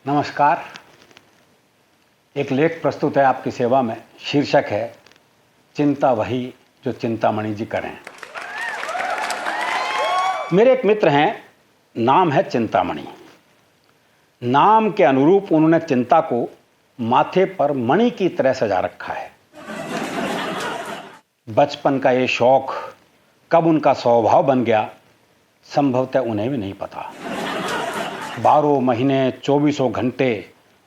नमस्कार। एक लेख प्रस्तुत है आपकी सेवा में। शीर्षक है चिंता वही जो चिंतामणि जी करें। मेरे एक मित्र हैं, नाम है चिंतामणि। नाम के अनुरूप उन्होंने चिंता को माथे पर मणि की तरह सजा रखा है। बचपन का ये शौक कब उनका स्वभाव बन गया, संभवतः उन्हें भी नहीं पता। 12 महीने 24 घंटे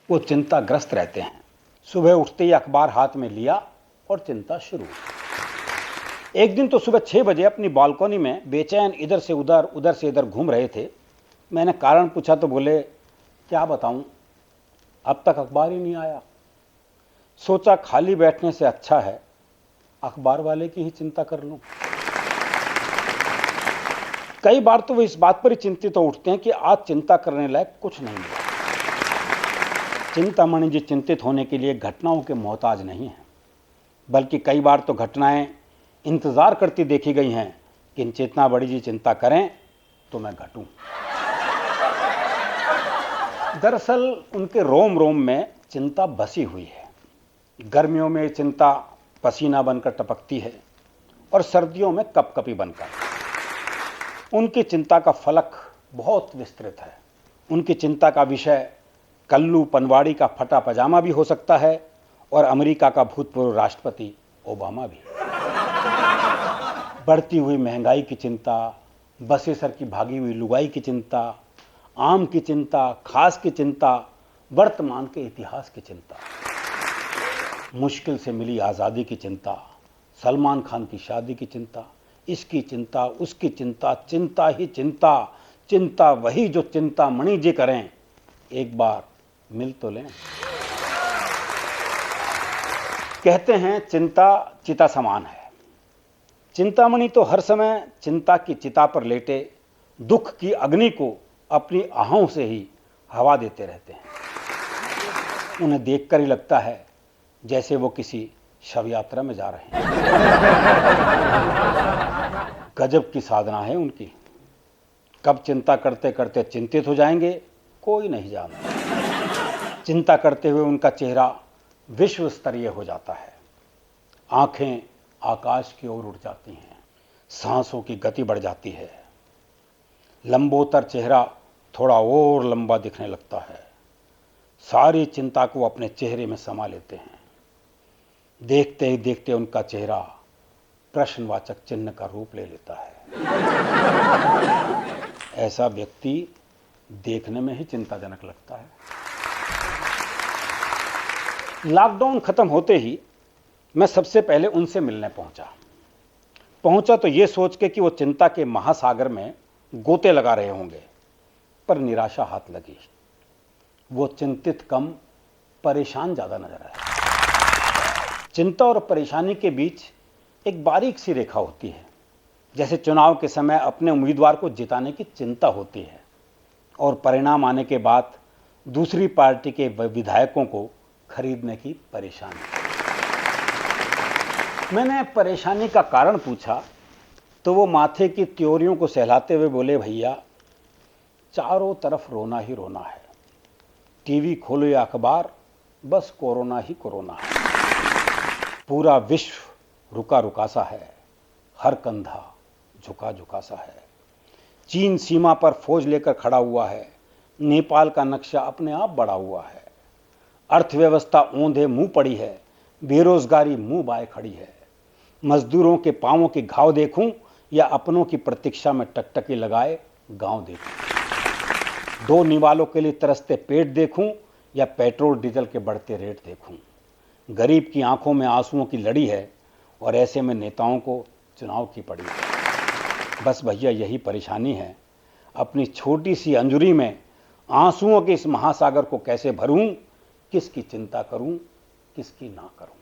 वो चिंताग्रस्त रहते हैं। सुबह उठते ही अखबार हाथ में लिया और चिंता शुरू। एक दिन तो सुबह 6 बजे अपनी बालकनी में बेचैन इधर से उधर घूम रहे थे। मैंने कारण पूछा तो बोले, क्या बताऊं, अब तक अखबार ही नहीं आया। सोचा खाली बैठने से अच्छा है अखबार वाले की ही चिंता कर लूं। कई बार तो वो इस बात पर ही चिंतित हो उठते हैं कि आज चिंता करने लायक कुछ नहीं मिला। चिंतामणि जी चिंतित होने के लिए घटनाओं के मोहताज नहीं हैं, बल्कि कई बार तो घटनाएं इंतजार करती देखी गई हैं कि चिंतामणि जी चिंता करें तो मैं घटूं। दरअसल उनके रोम रोम में चिंता बसी हुई है। गर्मियों में चिंता पसीना बनकर टपकती है और सर्दियों में कपकपी बनकर। उनकी चिंता का फलक बहुत विस्तृत है। उनकी चिंता का विषय कल्लू पनवाड़ी का फटा पजामा भी हो सकता है और अमेरिका का भूतपूर्व राष्ट्रपति ओबामा भी। बढ़ती हुई महंगाई की चिंता, बसेसर की भागी हुई लुगाई की चिंता, आम की चिंता, खास की चिंता, वर्तमान के इतिहास की चिंता, मुश्किल से मिली आज़ादी की चिंता, सलमान खान की शादी की चिंता, इसकी चिंता, उसकी चिंता, चिंता ही चिंता। चिंता वही जो चिंतामणि जी करें, एक बार मिल तो लें। कहते हैं चिंता चिता समान है। चिंतामणि तो हर समय चिंता की चिता पर लेटे दुख की अग्नि को अपनी आहों से ही हवा देते रहते हैं। उन्हें देखकर ही लगता है जैसे वो किसी शव यात्रा में जा रहे हैं। गजब की साधना है उनकी। कब चिंता करते करते चिंतित हो जाएंगे कोई नहीं जानता। चिंता करते हुए उनका चेहरा विश्व स्तरीय हो जाता है। आंखें आकाश की ओर उड़ जाती हैं, सांसों की गति बढ़ जाती है, लंबोतर चेहरा थोड़ा और लंबा दिखने लगता है। सारी चिंता को अपने चेहरे में समा लेते हैं। देखते ही देखते उनका चेहरा प्रश्नवाचक चिन्ह का रूप ले लेता है। ऐसा व्यक्ति देखने में ही चिंताजनक लगता है। लॉकडाउन खत्म होते ही मैं सबसे पहले उनसे मिलने पहुंचा तो ये सोच के कि वो चिंता के महासागर में गोते लगा रहे होंगे, पर निराशा हाथ लगी। वो चिंतित कम, परेशान ज्यादा नजर आया। चिंता और परेशानी के बीच एक बारीक सी रेखा होती है, जैसे चुनाव के समय अपने उम्मीदवार को जिताने की चिंता होती है और परिणाम आने के बाद दूसरी पार्टी के विधायकों को खरीदने की परेशानी। मैंने परेशानी का कारण पूछा तो वो माथे की त्योरियों को सहलाते हुए बोले, भैया चारों तरफ रोना ही रोना है। टीवी खोलो या अखबार, बस कोरोना ही कोरोना है। पूरा विश्व रुका रुका सा है, हर कंधा झुका झुका सा है। चीन सीमा पर फौज लेकर खड़ा हुआ है, नेपाल का नक्शा अपने आप बढ़ा हुआ है। अर्थव्यवस्था औंधे मुंह पड़ी है, बेरोजगारी मुंह बाए खड़ी है। मजदूरों के पांवों के घाव देखूं या अपनों की प्रतीक्षा में टकटकी लगाए गांव देखूं। दो निवालों के लिए तरसते पेट देखूं या पेट्रोल डीजल के बढ़ते रेट देखूं। गरीब की आंखों में आंसुओं की लड़ी है और ऐसे में नेताओं को चुनाव की पड़ी है। बस भैया यही परेशानी है। अपनी छोटी सी अंजुरी में आंसुओं के इस महासागर को कैसे भरूं, किसकी चिंता करूं, किसकी ना करूं।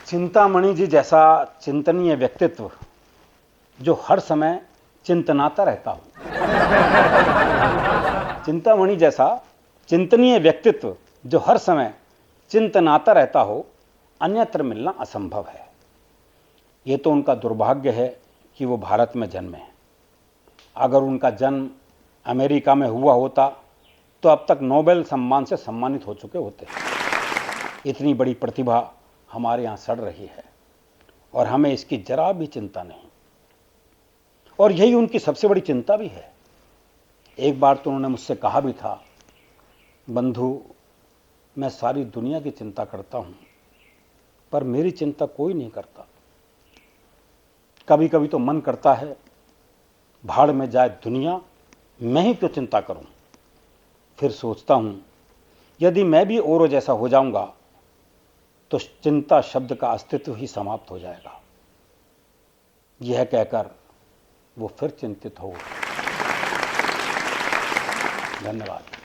चिंतामणि जी जैसा चिंतनीय व्यक्तित्व जो हर समय चिंतनाता रहता हो, चिंतामणि जैसा चिंतनीय व्यक्तित्व जो हर समय चिंतनाता रहता हो, अन्यत्र मिलना असंभव है। ये तो उनका दुर्भाग्य है कि वो भारत में जन्मे। अगर उनका जन्म अमेरिका में हुआ होता तो अब तक नोबेल सम्मान से सम्मानित हो चुके होते। इतनी बड़ी प्रतिभा हमारे यहाँ सड़ रही है और हमें इसकी जरा भी चिंता नहीं, और यही उनकी सबसे बड़ी चिंता भी है। एक बार तो उन्होंने मुझसे कहा भी था, बंधु मैं सारी दुनिया की चिंता करता हूं, पर मेरी चिंता कोई नहीं करता। कभी कभी तो मन करता है भाड़ में जाए दुनिया, मैं ही क्यों चिंता करूं। फिर सोचता हूं यदि मैं भी औरों जैसा हो जाऊंगा तो चिंता शब्द का अस्तित्व ही समाप्त हो जाएगा। यह कहकर वो फिर चिंतित हो उठे। धन्यवाद।